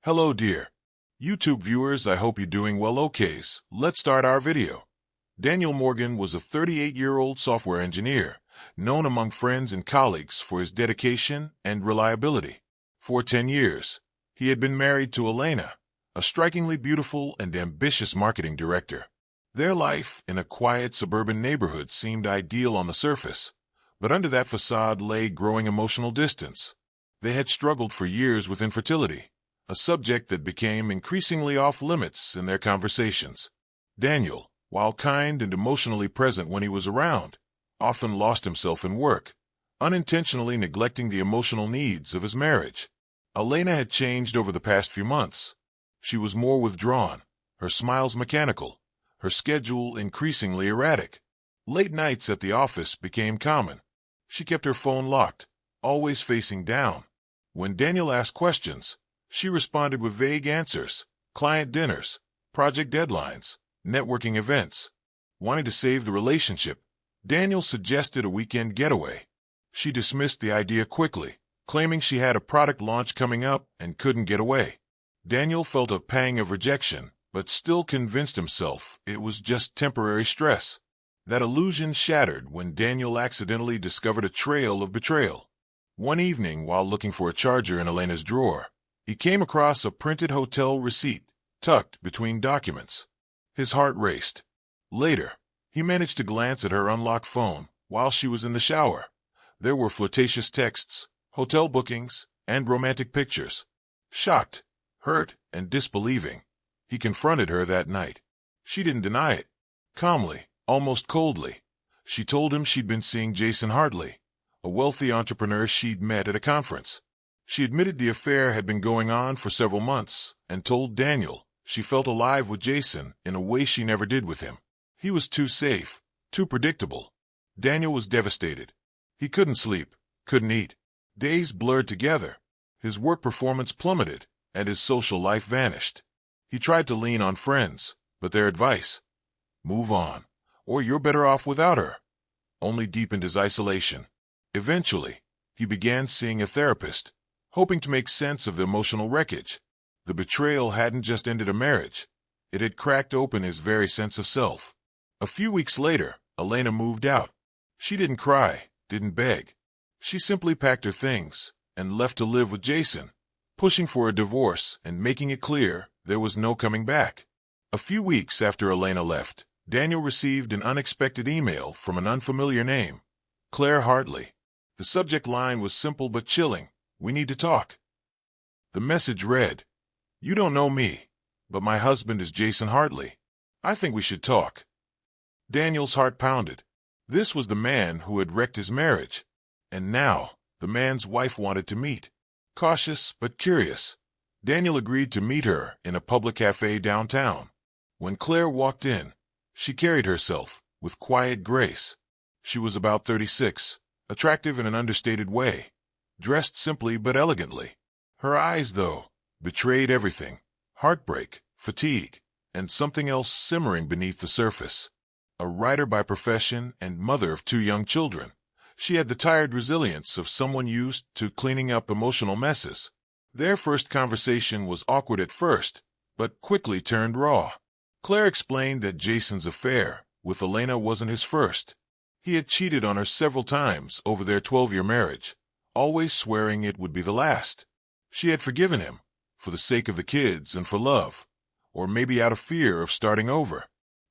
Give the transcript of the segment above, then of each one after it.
Hello, dear YouTube viewers. I hope you're doing well. Okay, let's start our video. Daniel Morgan was a 38-year-old software engineer, known among friends and colleagues for his dedication and reliability. For 10 years, he had been married to Elena, a strikingly beautiful and ambitious marketing director. Their life in a quiet suburban neighborhood seemed ideal on the surface, but under that facade lay growing emotional distance. They had struggled for years with infertility, a subject that became increasingly off-limits in their conversations. Daniel, while kind and emotionally present when he was around, often lost himself in work, unintentionally neglecting the emotional needs of his marriage. Elena had changed over the past few months. She was more withdrawn, her smiles mechanical, her schedule increasingly erratic. Late nights at the office became common. She kept her phone locked, always facing down. When Daniel asked questions, she responded with vague answers: client dinners, project deadlines, networking events. Wanting to save the relationship, Daniel suggested a weekend getaway. She dismissed the idea quickly, claiming she had a product launch coming up and couldn't get away. Daniel felt a pang of rejection, but still convinced himself it was just temporary stress. That illusion shattered when Daniel accidentally discovered a trail of betrayal. One evening, while looking for a charger in Elena's drawer, he came across a printed hotel receipt tucked between documents. His heart raced. Later, he managed to glance at her unlocked phone while she was in the shower. There were flirtatious texts, hotel bookings, and romantic pictures. Shocked, hurt, and disbelieving, he confronted her that night. She didn't deny it. Calmly, almost coldly, she told him she'd been seeing Jason Hartley, a wealthy entrepreneur she'd met at a conference. She admitted the affair had been going on for several months and told Daniel she felt alive with Jason in a way she never did with him. He was too safe, too predictable. Daniel was devastated. He couldn't sleep, couldn't eat. Days blurred together. His work performance plummeted, and his social life vanished. He tried to lean on friends, but their advice, move on, or you're better off without her, only deepened his isolation. Eventually, he began seeing a therapist, hoping to make sense of the emotional wreckage. The betrayal hadn't just ended a marriage. It had cracked open his very sense of self. A few weeks later, Elena moved out. She didn't cry, didn't beg. She simply packed her things and left to live with Jason, pushing for a divorce and making it clear there was no coming back. A few weeks after Elena left, Daniel received an unexpected email from an unfamiliar name, Claire Hartley. The subject line was simple but chilling: "We need to talk." The message read, "You don't know me, but my husband is Jason Hartley. I think we should talk." Daniel's heart pounded. This was the man who had wrecked his marriage, and now the man's wife wanted to meet. Cautious but curious, Daniel agreed to meet her in a public cafe downtown. When Claire walked in, she carried herself with quiet grace. She was about 36, attractive in an understated way, dressed simply but elegantly. Her eyes, though, betrayed everything: heartbreak, fatigue, and something else simmering beneath the surface. A writer by profession and mother of 2 young children, she had the tired resilience of someone used to cleaning up emotional messes. Their first conversation was awkward at first, but quickly turned raw. Claire explained that Jason's affair with Elena wasn't his first. He had cheated on her several times over their 12-year marriage, always swearing it would be the last. She had forgiven him, for the sake of the kids and for love, or maybe out of fear of starting over.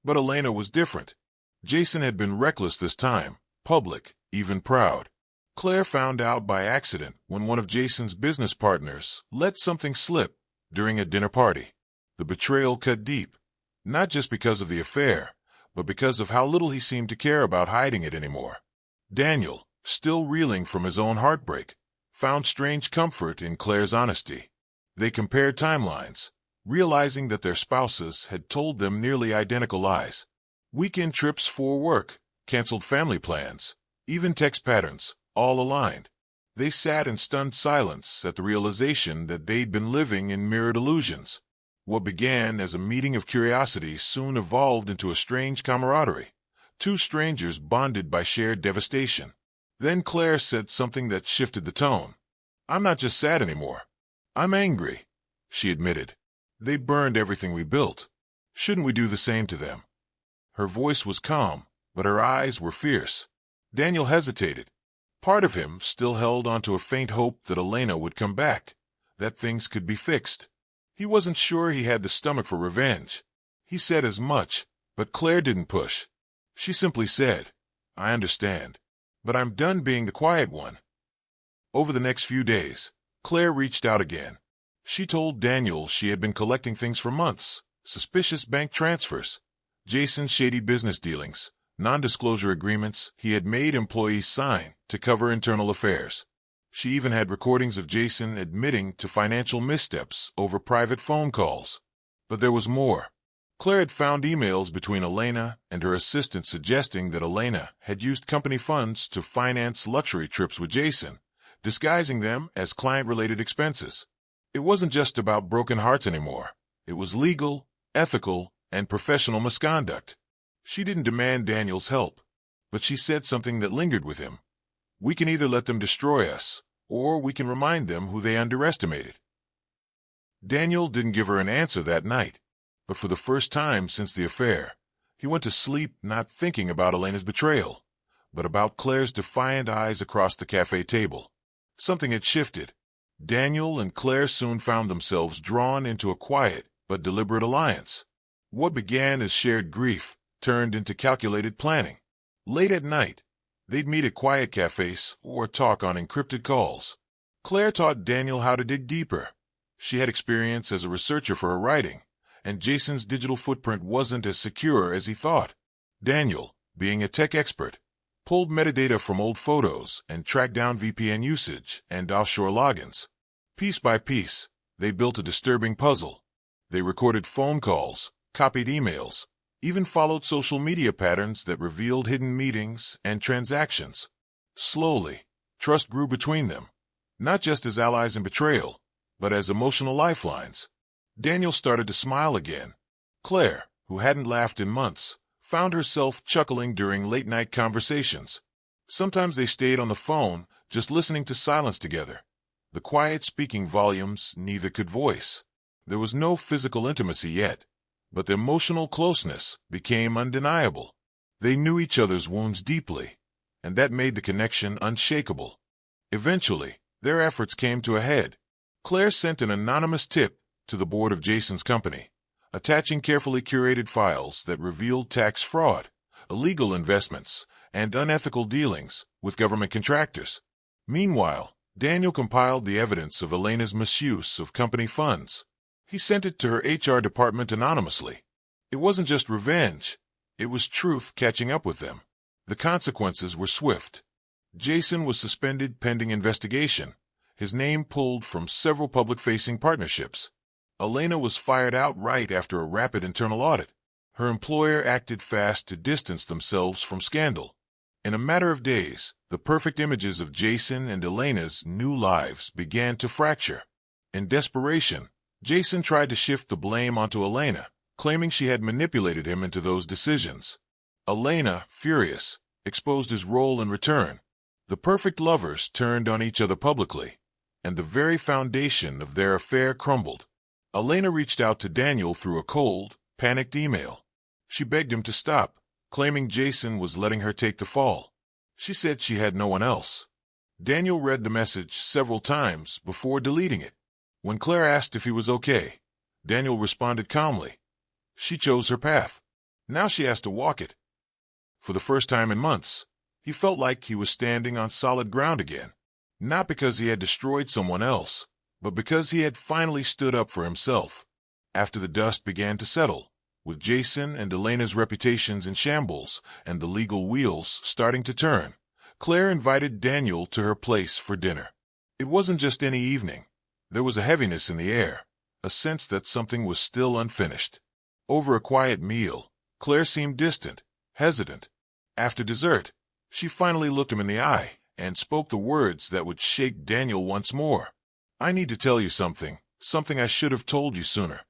But Elena was different. Jason had been reckless this time, public, even proud. Claire found out by accident when one of Jason's business partners let something slip during a dinner party. The betrayal cut deep, not just because of the affair, but because of how little he seemed to care about hiding it anymore. Daniel, still reeling from his own heartbreak, found strange comfort in Claire's honesty. They compared timelines, realizing that their spouses had told them nearly identical lies. Weekend trips for work, canceled family plans, even text patterns, all aligned. They sat in stunned silence at the realization that they'd been living in mirrored illusions. What began as a meeting of curiosity soon evolved into a strange camaraderie. 2 strangers bonded by shared devastation. Then Claire said something that shifted the tone. "I'm not just sad anymore. I'm angry." she admitted. "They burned everything we built. Shouldn't we do the same to them?" Her voice was calm, but her eyes were fierce. Daniel hesitated. Part of him still held onto a faint hope that Elena would come back, that things could be fixed. He wasn't sure he had the stomach for revenge. He said as much, but Claire didn't push. She simply said, "I understand, but I'm done being the quiet one." Over the next few days, Claire reached out again. She told Daniel she had been collecting things for months: suspicious bank transfers, Jason's shady business dealings, non-disclosure agreements he had made employees sign to cover internal affairs. She even had recordings of Jason admitting to financial missteps over private phone calls. But there was more. Claire had found emails between Elena and her assistant suggesting that Elena had used company funds to finance luxury trips with Jason, disguising them as client-related expenses. It wasn't just about broken hearts anymore. It was legal, ethical, and professional misconduct. She didn't demand Daniel's help, but she said something that lingered with him. "We can either let them destroy us, or we can remind them who they underestimated." Daniel didn't give her an answer that night, but for the first time since the affair, he went to sleep not thinking about Elena's betrayal, but about Claire's defiant eyes across the cafe table. Something had shifted. Daniel and Claire soon found themselves drawn into a quiet but deliberate alliance. What began as shared grief turned into calculated planning. Late at night, they'd meet at quiet cafes or talk on encrypted calls. Claire taught Daniel how to dig deeper. She had experience as a researcher for her writing, and Jason's digital footprint wasn't as secure as he thought. Daniel, being a tech expert, pulled metadata from old photos and tracked down VPN usage and offshore logins. Piece by piece, they built a disturbing puzzle. They recorded phone calls, copied emails, even followed social media patterns that revealed hidden meetings and transactions. Slowly, trust grew between them, not just as allies in betrayal, but as emotional lifelines. Daniel started to smile again. Claire, who hadn't laughed in months, found herself chuckling during late-night conversations. Sometimes they stayed on the phone, just listening to silence together, the quiet speaking volumes neither could voice. There was no physical intimacy yet, but the emotional closeness became undeniable. They knew each other's wounds deeply, and that made the connection unshakable. Eventually, their efforts came to a head. Claire sent an anonymous tip to the board of Jason's company, attaching carefully curated files that revealed tax fraud, illegal investments, and unethical dealings with government contractors. Meanwhile, Daniel compiled the evidence of Elena's misuse of company funds. He sent it to her HR department anonymously. It wasn't just revenge. It was truth catching up with them. The consequences were swift. Jason was suspended pending investigation, his name pulled from several public-facing partnerships. Elena was fired outright after a rapid internal audit. Her employer acted fast to distance themselves from scandal. In a matter of days, the perfect images of Jason and Elena's new lives began to fracture. In desperation, Jason tried to shift the blame onto Elena, claiming she had manipulated him into those decisions. Elena, furious, exposed his role in return. The perfect lovers turned on each other publicly, and the very foundation of their affair crumbled. Elena reached out to Daniel through a cold, panicked email. She begged him to stop, claiming Jason was letting her take the fall. She said she had no one else. Daniel read the message several times before deleting it. When Claire asked if he was okay, Daniel responded calmly. She chose her path. Now she has to walk it. For the first time in months, he felt like he was standing on solid ground again, not because he had destroyed someone else, but because he had finally stood up for himself. After the dust began to settle, with Jason and Elena's reputations in shambles and the legal wheels starting to turn, Claire invited Daniel to her place for dinner. It wasn't just any evening. There was a heaviness in the air, a sense that something was still unfinished. Over a quiet meal, Claire seemed distant, hesitant. After dessert, she finally looked him in the eye and spoke the words that would shake Daniel once more. "I need to tell you something I should have told you sooner."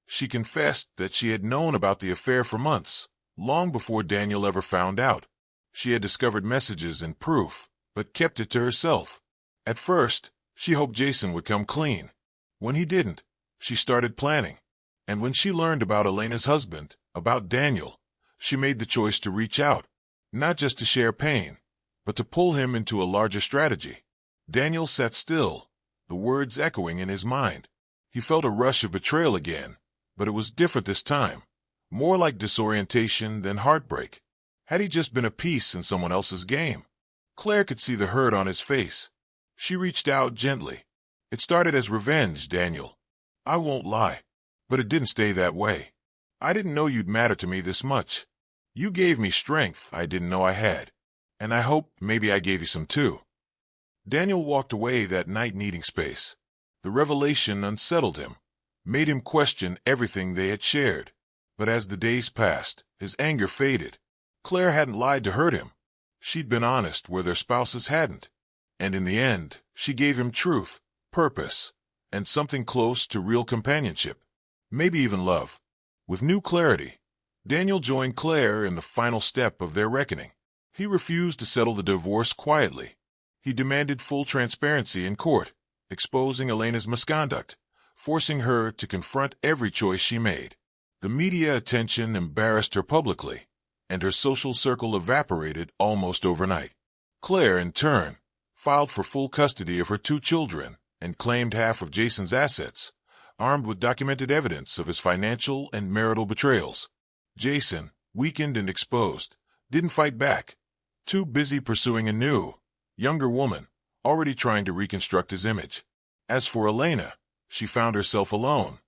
She confessed that she had known about the affair for months, long before Daniel ever found out. She had discovered messages and proof, but kept it to herself. At first, she hoped Jason would come clean. When he didn't, she started planning. And when she learned about Elena's husband, about Daniel, she made the choice to reach out, not just to share pain, but to pull him into a larger strategy. Daniel sat still, the words echoing in his mind. He felt a rush of betrayal again, but it was different this time, more like disorientation than heartbreak. Had he just been a piece in someone else's game? Claire could see the hurt on his face. She reached out gently. It started as revenge, Daniel. I won't lie, but it didn't stay that way. I didn't know you'd matter to me this much. You gave me strength I didn't know I had, and I hope maybe I gave you some too. Daniel walked away that night needing space. The revelation unsettled him, made him question everything they had shared. But as the days passed, his anger faded. Claire hadn't lied to hurt him. She'd been honest where their spouses hadn't. And in the end, she gave him truth, purpose, and something close to real companionship, maybe even love. With new clarity, Daniel joined Claire in the final step of their reckoning. He refused to settle the divorce quietly. He demanded full transparency in court, exposing Elena's misconduct, forcing her to confront every choice she made. The media attention embarrassed her publicly, and her social circle evaporated almost overnight. Claire, in turn, filed for full custody of her 2 children and claimed half of Jason's assets, armed with documented evidence of his financial and marital betrayals. Jason, weakened and exposed, didn't fight back, too busy pursuing a new, younger woman, already trying to reconstruct his image. As for Elena, she found herself alone.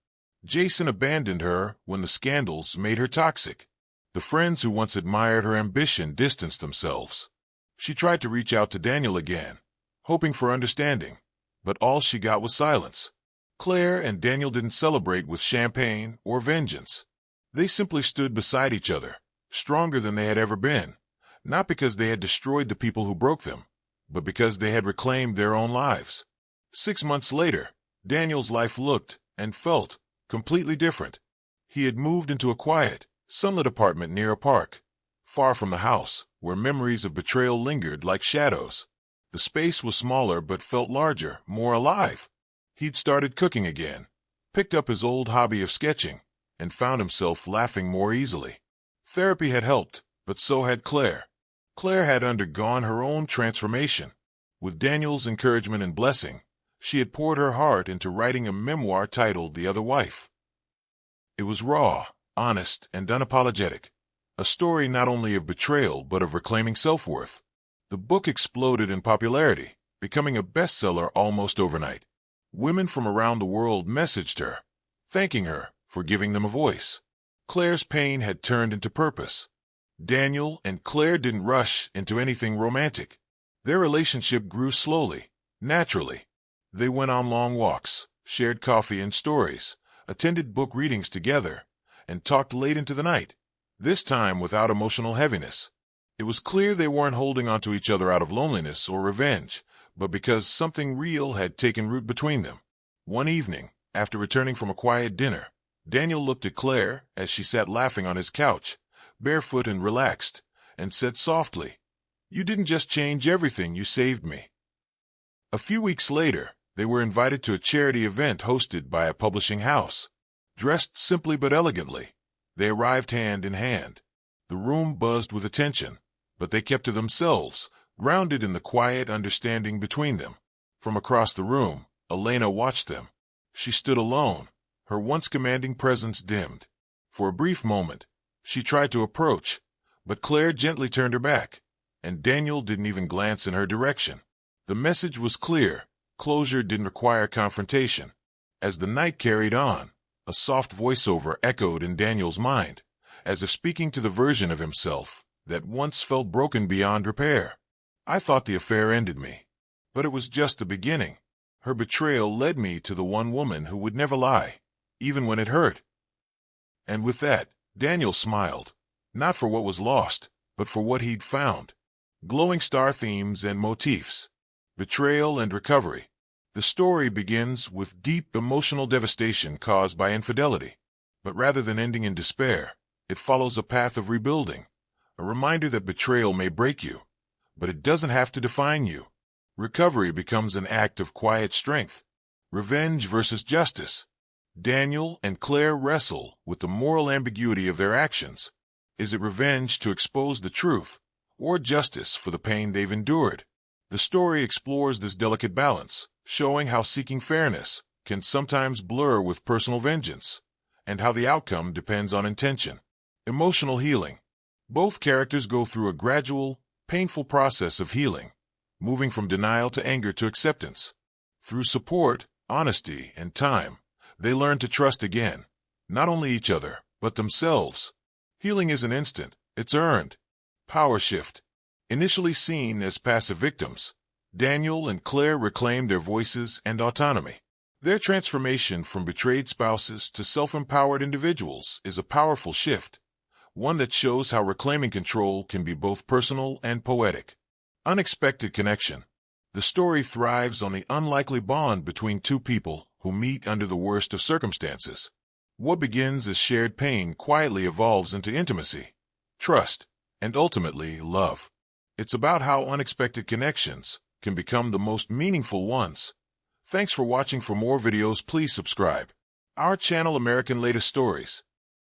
Jason abandoned her when the scandals made her toxic. The friends who once admired her ambition distanced themselves. She tried to reach out to Daniel again, hoping for understanding, but all she got was silence. Claire and Daniel didn't celebrate with champagne or vengeance. They simply stood beside each other, stronger than they had ever been, not because they had destroyed the people who broke them, but because they had reclaimed their own lives. 6 months later, Daniel's life looked and felt completely different. He had moved into a quiet, sunlit apartment near a park, far from the house, where memories of betrayal lingered like shadows. The space was smaller but felt larger, more alive. He'd started cooking again, picked up his old hobby of sketching, and found himself laughing more easily. Therapy had helped, but so had Claire. Claire had undergone her own transformation. With Daniel's encouragement and blessing, she had poured her heart into writing a memoir titled The Other Wife. It was raw, honest, and unapologetic, a story not only of betrayal but of reclaiming self-worth. The book exploded in popularity, becoming a bestseller almost overnight. Women from around the world messaged her, thanking her for giving them a voice. Claire's pain had turned into purpose. Daniel and Claire didn't rush into anything romantic. Their relationship grew slowly, naturally. They went on long walks, shared coffee and stories, attended book readings together, and talked late into the night, this time without emotional heaviness. It was clear they weren't holding onto each other out of loneliness or revenge, but because something real had taken root between them. One evening, after returning from a quiet dinner, Daniel looked at Claire as she sat laughing on his couch, barefoot and relaxed, and said softly, "You didn't just change everything, you saved me." A few weeks later, they were invited to a charity event hosted by a publishing house. Dressed simply but elegantly, they arrived hand in hand. The room buzzed with attention, but they kept to themselves, grounded in the quiet understanding between them. From across the room, Elena watched them. She stood alone, her once commanding presence dimmed. For a brief moment, she tried to approach, but Claire gently turned her back, and Daniel didn't even glance in her direction. The message was clear. Closure didn't require confrontation. As the night carried on, a soft voiceover echoed in Daniel's mind, as if speaking to the version of himself that once felt broken beyond repair. "I thought the affair ended me, but it was just the beginning. Her betrayal led me to the one woman who would never lie, even when it hurt." And with that, Daniel smiled, not for what was lost, but for what he'd found. Glowing star themes and motifs. Betrayal and recovery. The story begins with deep emotional devastation caused by infidelity, but rather than ending in despair, it follows a path of rebuilding, a reminder that betrayal may break you, but it doesn't have to define you. Recovery becomes an act of quiet strength. Revenge versus justice. Daniel and Claire wrestle with the moral ambiguity of their actions. Is it revenge to expose the truth, or justice for the pain they've endured? The story explores this delicate balance, showing how seeking fairness can sometimes blur with personal vengeance, and how the outcome depends on intention. Emotional healing. Both characters go through a gradual, painful process of healing, moving from denial to anger to acceptance. Through support, honesty, and time, they learn to trust again, not only each other, but themselves. Healing isn't instant, it's earned. Power shift. Initially seen as passive victims, Daniel and Claire reclaim their voices and autonomy. Their transformation from betrayed spouses to self-empowered individuals is a powerful shift, one that shows how reclaiming control can be both personal and poetic. Unexpected connection. The story thrives on the unlikely bond between two people who meet under the worst of circumstances. What begins as shared pain quietly evolves into intimacy, trust, and ultimately love. It's about how unexpected connections can become the most meaningful ones. Thanks for watching. For more videos, please subscribe our channel American Latest Stories.